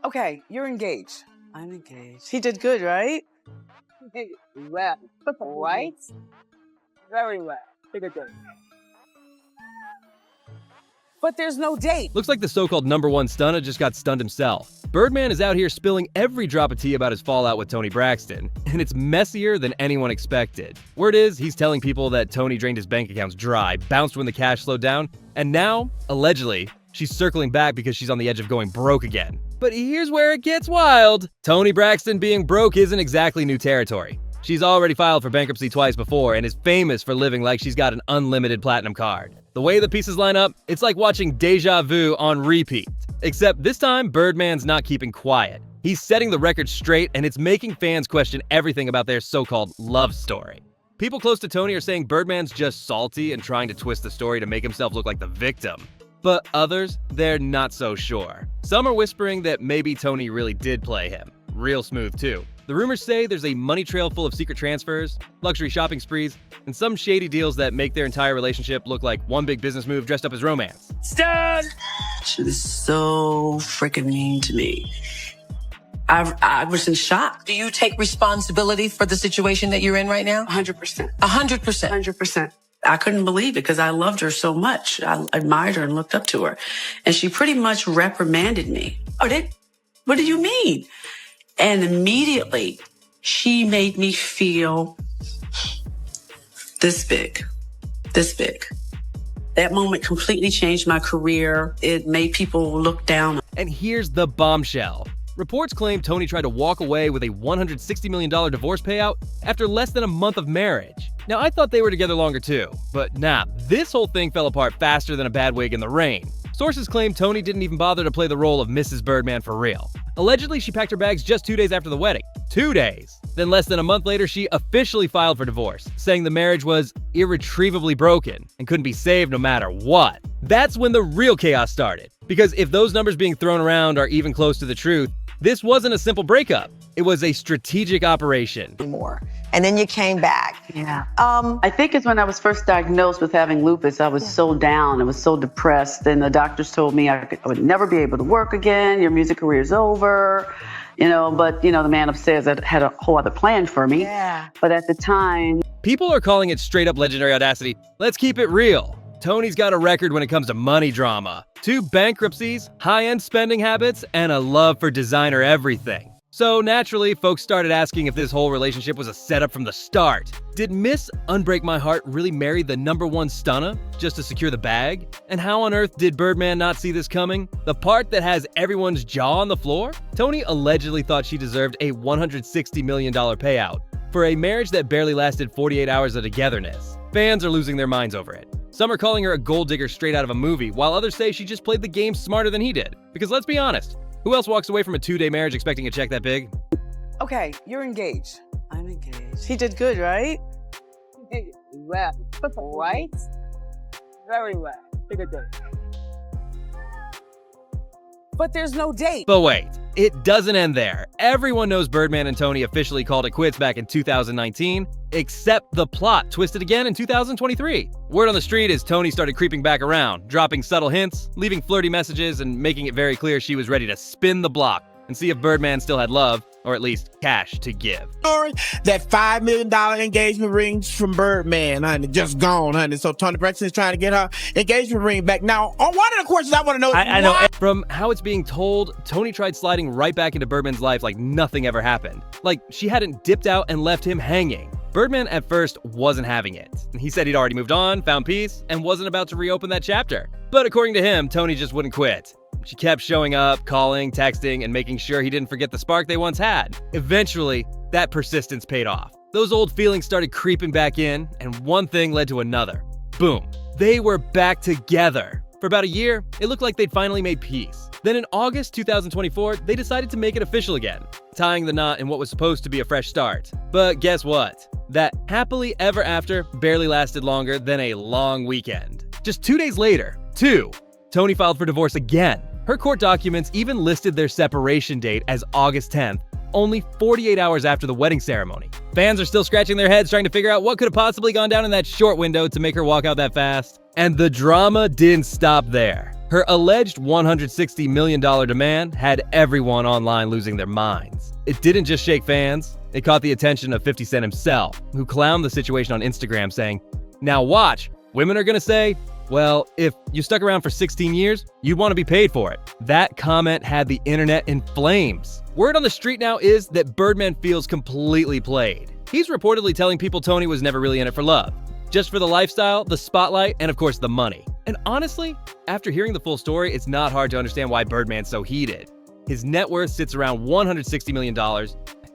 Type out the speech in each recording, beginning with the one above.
Okay, you're engaged. I'm engaged. He did good, right? Well, right? Very well. Take a date. But there's no date. Looks like the so-called #1 stunner just got stunned himself. Birdman is out here spilling every drop of tea about his fallout with Toni Braxton, and it's messier than anyone expected. Word is, he's telling people that Toni drained his bank accounts dry, bounced when the cash slowed down, and now, allegedly, she's circling back because she's on the edge of going broke again. But here's where it gets wild. Toni Braxton being broke isn't exactly new territory. She's already filed for bankruptcy twice before and is famous for living like she's got an unlimited platinum card. The way the pieces line up, it's like watching Deja Vu on repeat. Except this time, Birdman's not keeping quiet. He's setting the record straight, and it's making fans question everything about their so-called love story. People close to Toni are saying Birdman's just salty and trying to twist the story to make himself look like the victim. But others, they're not so sure. Some are whispering that maybe Toni really did play him. Real smooth, too. The rumors say there's a money trail full of secret transfers, luxury shopping sprees, and some shady deals that make their entire relationship look like one big business move dressed up as romance. Stud! She was so freaking mean to me. I was in shock. Do you take responsibility for the situation that you're in right now? 100%. 100%. 100%. I couldn't believe it because I loved her so much. I admired her and looked up to her. And she pretty much reprimanded me. What do you mean? And immediately, she made me feel this big. That moment completely changed my career. It made people look down. And here's the bombshell. Reports claim Toni tried to walk away with a $160 million divorce payout after less than a month of marriage. Now, I thought they were together longer too, but nah, this whole thing fell apart faster than a bad wig in the rain. Sources claim Toni didn't even bother to play the role of Mrs. Birdman for real. Allegedly, she packed her bags just 2 days after the wedding. 2 days! Then less than a month later, she officially filed for divorce, saying the marriage was irretrievably broken and couldn't be saved no matter what. That's when the real chaos started. Because if those numbers being thrown around are even close to the truth, this wasn't a simple breakup. It was a strategic operation. And then you came back. Yeah. I think it's when I was first diagnosed with having lupus, I was so down, I was so depressed, and the doctors told me I would never be able to work again, your music career's over, but the man upstairs had a whole other plan for me. Yeah. But at the time... People are calling it straight up legendary audacity. Let's keep it real. Toni's got a record when it comes to money drama. 2 bankruptcies, high-end spending habits, and a love for designer everything. So naturally, folks started asking if this whole relationship was a setup from the start. Did Miss Unbreak My Heart really marry the #1 stunner just to secure the bag? And how on earth did Birdman not see this coming? The part that has everyone's jaw on the floor? Toni allegedly thought she deserved a $160 million payout for a marriage that barely lasted 48 hours of togetherness. Fans are losing their minds over it. Some are calling her a gold digger straight out of a movie, while others say she just played the game smarter than he did. Because let's be honest, who else walks away from a 2-day marriage expecting a check that big? Okay, you're engaged. I'm engaged. He did good, right? Well, right? Very well. Take a date. But there's no date. But wait, it doesn't end there. Everyone knows Birdman and Toni officially called it quits back in 2019, except the plot twisted again in 2023. Word on the street is Toni started creeping back around, dropping subtle hints, leaving flirty messages, and making it very clear she was ready to spin the block and see if Birdman still had love, or at least cash to give. That $5 million engagement rings from Birdman, honey, just gone, honey. So Toni Braxton is trying to get her engagement ring back. Now, one of the questions I want to know is I know. From how it's being told, Toni tried sliding right back into Birdman's life like nothing ever happened. Like she hadn't dipped out and left him hanging. Birdman at first wasn't having it. He said he'd already moved on, found peace, and wasn't about to reopen that chapter. But according to him, Toni just wouldn't quit. She kept showing up, calling, texting, and making sure he didn't forget the spark they once had. Eventually, that persistence paid off. Those old feelings started creeping back in, and one thing led to another. Boom. They were back together. For about a year, it looked like they'd finally made peace. Then in August 2024, they decided to make it official again, tying the knot in what was supposed to be a fresh start. But guess what? That happily ever after barely lasted longer than a long weekend. Just 2 days later, Toni filed for divorce again. Her court documents even listed their separation date as August 10th, only 48 hours after the wedding ceremony. Fans are still scratching their heads trying to figure out what could have possibly gone down in that short window to make her walk out that fast. And the drama didn't stop there. Her alleged $160 million demand had everyone online losing their minds. It didn't just shake fans, it caught the attention of 50 Cent himself, who clowned the situation on Instagram saying, "Now watch, women are gonna say, well, if you stuck around for 16 years, you'd want to be paid for it." That comment had the internet in flames. Word on the street now is that Birdman feels completely played. He's reportedly telling people Toni was never really in it for love, just for the lifestyle, the spotlight, and of course the money. And honestly, after hearing the full story, it's not hard to understand why Birdman's so heated. His net worth sits around $160 million,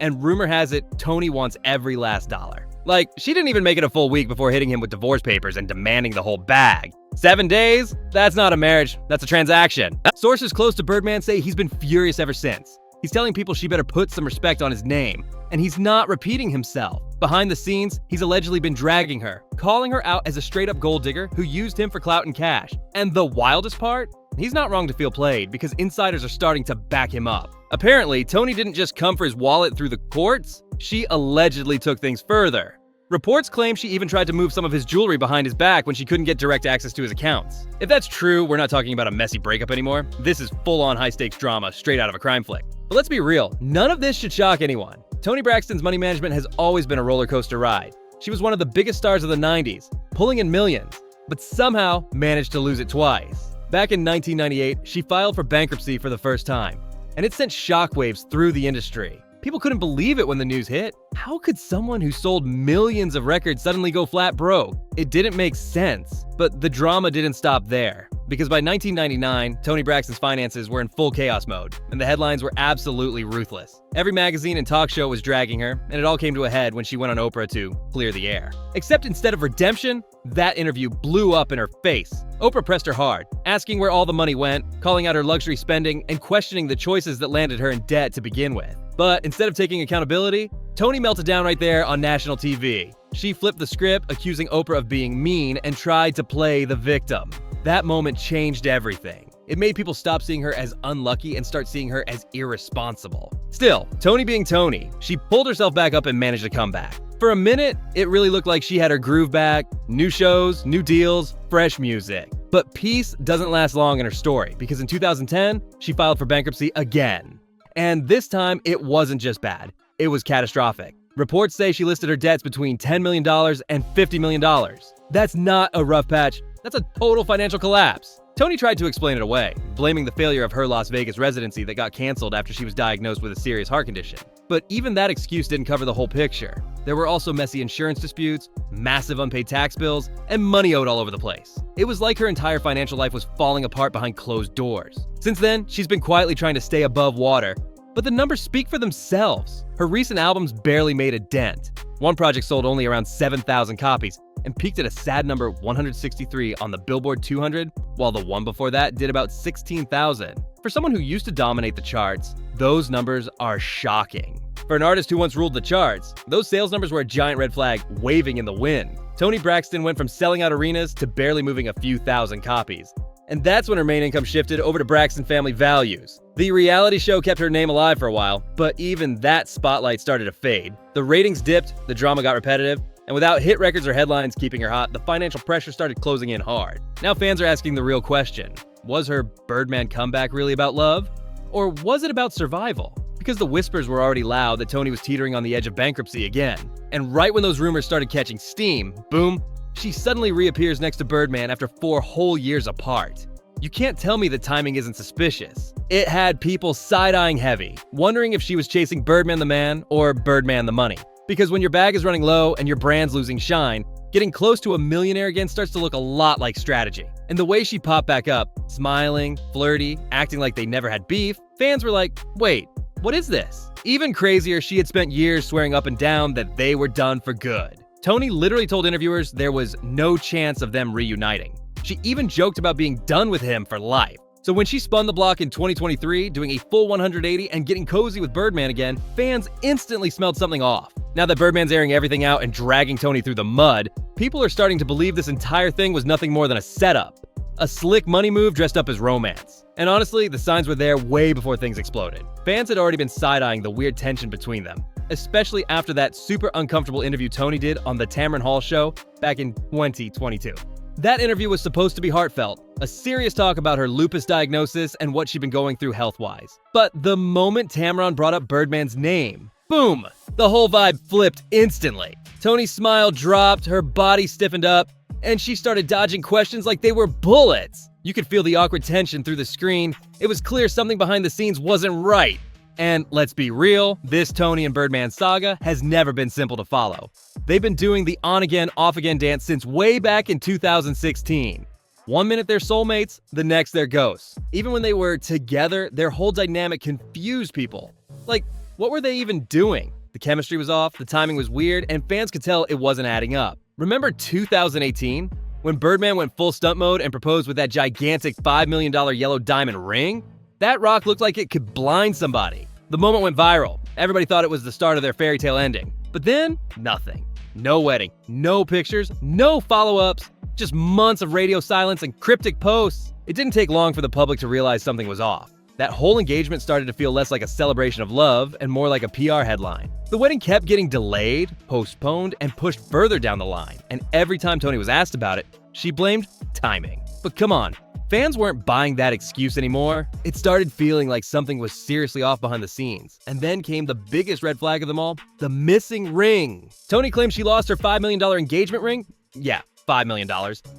and rumor has it Toni wants every last dollar. Like, she didn't even make it a full week before hitting him with divorce papers and demanding the whole bag. 7 days? That's not a marriage, that's a transaction. Sources close to Birdman say he's been furious ever since. He's telling people she better put some respect on his name, and he's not repeating himself. Behind the scenes, he's allegedly been dragging her, calling her out as a straight-up gold digger who used him for clout and cash. And the wildest part? He's not wrong to feel played, because insiders are starting to back him up. Apparently, Toni didn't just come for his wallet through the courts, she allegedly took things further. Reports claim she even tried to move some of his jewelry behind his back when she couldn't get direct access to his accounts. If that's true, we're not talking about a messy breakup anymore. This is full-on high-stakes drama straight out of a crime flick. But let's be real, none of this should shock anyone. Toni Braxton's money management has always been a roller coaster ride. She was one of the biggest stars of the 90s, pulling in millions, but somehow managed to lose it twice. Back in 1998, she filed for bankruptcy for the first time, and it sent shockwaves through the industry. People couldn't believe it when the news hit. How could someone who sold millions of records suddenly go flat broke? It didn't make sense. But the drama didn't stop there, because by 1999, Toni Braxton's finances were in full chaos mode, and the headlines were absolutely ruthless. Every magazine and talk show was dragging her, and it all came to a head when she went on Oprah to clear the air. Except instead of redemption, that interview blew up in her face. Oprah pressed her hard, asking where all the money went, calling out her luxury spending, and questioning the choices that landed her in debt to begin with. But instead of taking accountability, Toni melted down right there on national TV. She flipped the script, accusing Oprah of being mean, and tried to play the victim. That moment changed everything. It made people stop seeing her as unlucky and start seeing her as irresponsible. Still, Toni being Toni, she pulled herself back up and managed a comeback. For a minute, it really looked like she had her groove back, new shows, new deals, fresh music. But peace doesn't last long in her story, because in 2010, she filed for bankruptcy again. And this time, it wasn't just bad, it was catastrophic. Reports say she listed her debts between $10 million and $50 million. That's not a rough patch, that's a total financial collapse. Toni tried to explain it away, blaming the failure of her Las Vegas residency that got canceled after she was diagnosed with a serious heart condition. But even that excuse didn't cover the whole picture. There were also messy insurance disputes, massive unpaid tax bills, and money owed all over the place. It was like her entire financial life was falling apart behind closed doors. Since then, she's been quietly trying to stay above water, but the numbers speak for themselves. Her recent albums barely made a dent. One project sold only around 7,000 copies and peaked at a sad number 163 on the Billboard 200, while the one before that did about 16,000. For someone who used to dominate the charts, those numbers are shocking. For an artist who once ruled the charts, those sales numbers were a giant red flag waving in the wind. Toni Braxton went from selling out arenas to barely moving a few thousand copies. And that's when her main income shifted over to Braxton Family Values. The reality show kept her name alive for a while, but even that spotlight started to fade. The ratings dipped, the drama got repetitive, and without hit records or headlines keeping her hot, the financial pressure started closing in hard. Now fans are asking the real question. Was her Birdman comeback really about love? Or was it about survival? Because the whispers were already loud that Toni was teetering on the edge of bankruptcy again. And right when those rumors started catching steam, boom, she suddenly reappears next to Birdman after 4 whole years apart. You can't tell me the timing isn't suspicious. It had people side-eyeing heavy, wondering if she was chasing Birdman the man or Birdman the money. Because when your bag is running low and your brand's losing shine, getting close to a millionaire again starts to look a lot like strategy. And the way she popped back up, smiling, flirty, acting like they never had beef, fans were like, wait, what is this? Even crazier, she had spent years swearing up and down that they were done for good. Toni literally told interviewers there was no chance of them reuniting. She even joked about being done with him for life. So when she spun the block in 2023, doing a full 180 and getting cozy with Birdman again, fans instantly smelled something off. Now that Birdman's airing everything out and dragging Toni through the mud, people are starting to believe this entire thing was nothing more than a setup. A slick money move dressed up as romance. And honestly, the signs were there way before things exploded. Fans had already been side-eyeing the weird tension between them, especially after that super uncomfortable interview Toni did on the Tamron Hall show back in 2022. That interview was supposed to be heartfelt, a serious talk about her lupus diagnosis and what she'd been going through health-wise. But the moment Tamron brought up Birdman's name, boom, the whole vibe flipped instantly. Toni's smile dropped, her body stiffened up, and she started dodging questions like they were bullets. You could feel the awkward tension through the screen. It was clear something behind the scenes wasn't right. And let's be real, this Toni and Birdman saga has never been simple to follow. They've been doing the on-again, off-again dance since way back in 2016. One minute they're soulmates, the next they're ghosts. Even when they were together, their whole dynamic confused people. Like, what were they even doing? The chemistry was off, the timing was weird, and fans could tell it wasn't adding up. Remember 2018? When Birdman went full stunt mode and proposed with that gigantic $5 million yellow diamond ring? That rock looked like it could blind somebody. The moment went viral. Everybody thought it was the start of their fairy tale ending. But then, nothing. No wedding, no pictures, no follow-ups, just months of radio silence and cryptic posts. It didn't take long for the public to realize something was off. That whole engagement started to feel less like a celebration of love and more like a PR headline. The wedding kept getting delayed, postponed, and pushed further down the line. And every time Toni was asked about it, she blamed timing. But come on. Fans weren't buying that excuse anymore. It started feeling like something was seriously off behind the scenes. And then came the biggest red flag of them all, the missing ring. Toni claimed she lost her $5 million engagement ring. Yeah, $5 million.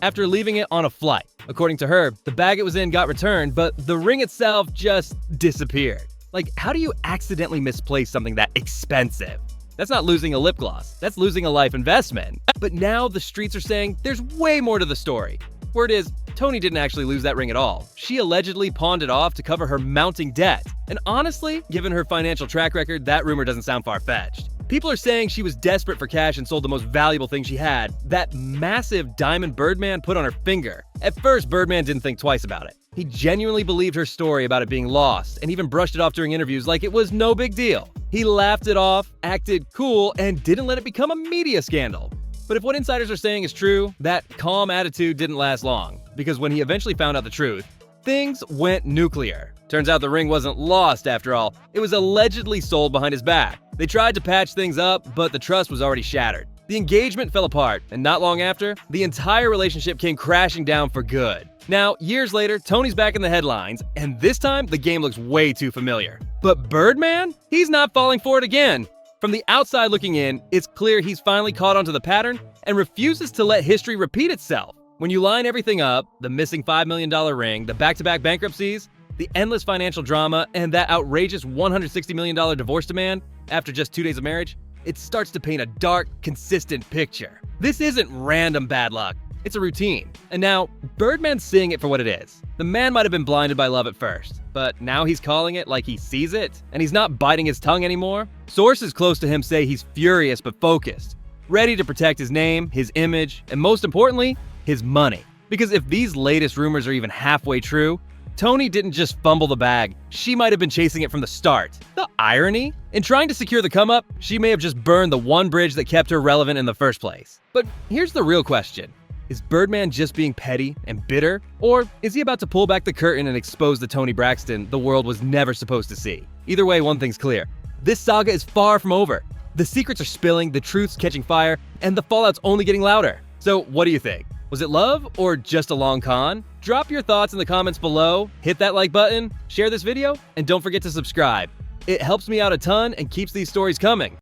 After leaving it on a flight. According to her, the bag it was in got returned, but the ring itself just disappeared. Like, how do you accidentally misplace something that expensive? That's not losing a lip gloss. That's losing a life investment. But now the streets are saying there's way more to the story. Word is, Toni didn't actually lose that ring at all. She allegedly pawned it off to cover her mounting debt. And honestly, given her financial track record, that rumor doesn't sound far-fetched. People are saying she was desperate for cash and sold the most valuable thing she had, that massive diamond Birdman put on her finger. At first, Birdman didn't think twice about it. He genuinely believed her story about it being lost, and even brushed it off during interviews like it was no big deal. He laughed it off, acted cool, and didn't let it become a media scandal. But if what insiders are saying is true, that calm attitude didn't last long, because when he eventually found out the truth, things went nuclear. Turns out the ring wasn't lost after all, it was allegedly sold behind his back. They tried to patch things up, but the trust was already shattered. The engagement fell apart, and not long after, the entire relationship came crashing down for good. Now, years later, Toni's back in the headlines, and this time, the game looks way too familiar. But Birdman? He's not falling for it again. From the outside looking in, it's clear he's finally caught onto the pattern and refuses to let history repeat itself. When you line everything up, the missing $5 million ring, the back-to-back bankruptcies, the endless financial drama, and that outrageous $160 million divorce demand after just 2 days of marriage, it starts to paint a dark, consistent picture. This isn't random bad luck. It's a routine. And now, Birdman's seeing it for what it is. The man might have been blinded by love at first, but now he's calling it like he sees it, and he's not biting his tongue anymore. Sources close to him say he's furious but focused, ready to protect his name, his image, and most importantly, his money. Because if these latest rumors are even halfway true, Toni didn't just fumble the bag, she might have been chasing it from the start. The irony? In trying to secure the come-up, she may have just burned the one bridge that kept her relevant in the first place. But here's the real question. Is Birdman just being petty and bitter? Or is he about to pull back the curtain and expose the Toni Braxton the world was never supposed to see? Either way, one thing's clear. This saga is far from over. The secrets are spilling, the truth's catching fire, and the fallout's only getting louder. So what do you think? Was it love or just a long con? Drop your thoughts in the comments below, hit that like button, share this video, and don't forget to subscribe. It helps me out a ton and keeps these stories coming.